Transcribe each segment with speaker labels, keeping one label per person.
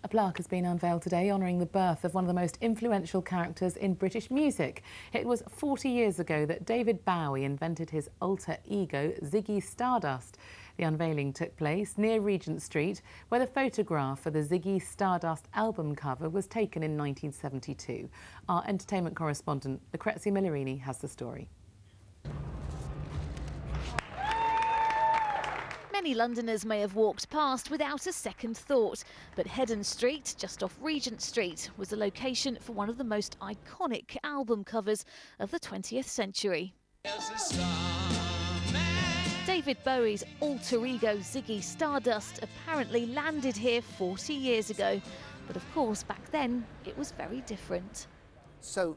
Speaker 1: A plaque has been unveiled today honouring the birth of one of the most influential characters in British music. It was 40 years ago that David Bowie invented his alter ego, Ziggy Stardust. The unveiling took place near Regent Street, where the photograph for the Ziggy Stardust album cover was taken in 1972. Our entertainment correspondent, Lucrezia Millerini, has the story.
Speaker 2: Many Londoners may have walked past without a second thought, but Heddon Street, just off Regent Street, was the location for one of the most iconic album covers of the 20th century. David Bowie's alter ego Ziggy Stardust apparently landed here 40 years ago, but of course back then it was very different.
Speaker 3: So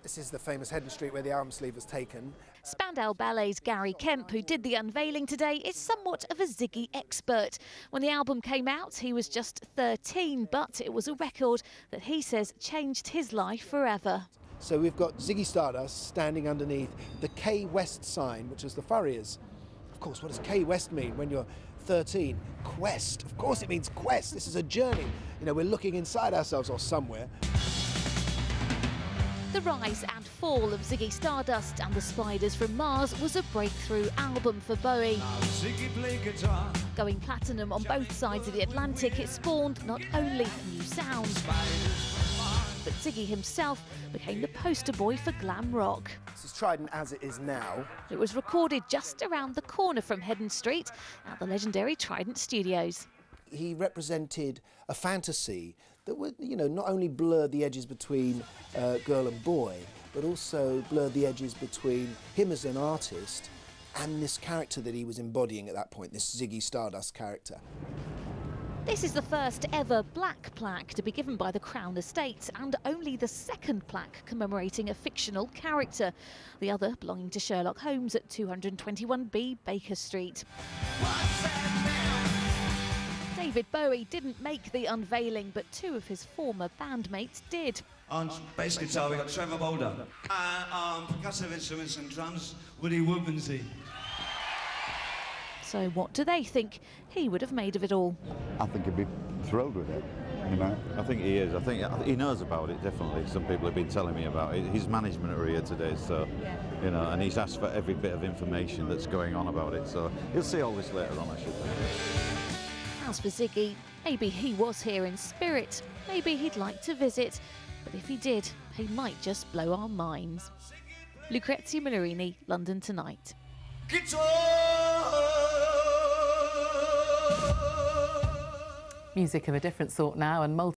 Speaker 3: this is the famous Heddon Street where the arm sleeve was taken.
Speaker 2: Spandau Ballet's Gary Kemp, who did the unveiling today, is somewhat of a Ziggy expert. When the album came out, he was just 13, but it was a record that he says changed his life forever.
Speaker 3: So we've got Ziggy Stardust standing underneath the K West sign, which is the Furriers. Of course, what does K West mean when you're 13? Quest. Of course it means quest. This is a journey. You know, we're looking inside ourselves or somewhere.
Speaker 2: The rise and fall of Ziggy Stardust and the Spiders from Mars was a breakthrough album for Bowie. Going platinum on both sides of the Atlantic, it spawned not only a new sound, but Ziggy himself became the poster boy for glam rock.
Speaker 3: This is Trident as it is now.
Speaker 2: It was recorded just around the corner from Heddon Street at the legendary Trident Studios.
Speaker 3: He represented a fantasy that would, you know, not only blur the edges between girl and boy, but also blur the edges between him as an artist and this character that he was embodying at that point, this Ziggy Stardust character.
Speaker 2: This is the first ever black plaque to be given by the Crown Estate, and only the second plaque commemorating a fictional character, the other belonging to Sherlock Holmes at 221B Baker Street. David Bowie didn't make the unveiling, but two of his former bandmates did.
Speaker 4: On bass guitar we got Trevor Boulder, and on percussive instruments and drums, Woody Woodmansey.
Speaker 2: So what do they think he would have made of it all?
Speaker 5: I think he'd be thrilled with it, you know.
Speaker 6: I think he is. I think he knows about it, definitely. Some people have been telling me about it. His management are here today, so, you know, and he's asked for every bit of information that's going on about it, so he'll see all this later on, I should think.
Speaker 2: As for Ziggy, maybe he was here in spirit, maybe he'd like to visit, but if he did, he might just blow our minds. Lucrezia Millerini, London Tonight.
Speaker 1: Music of a different sort now, and multi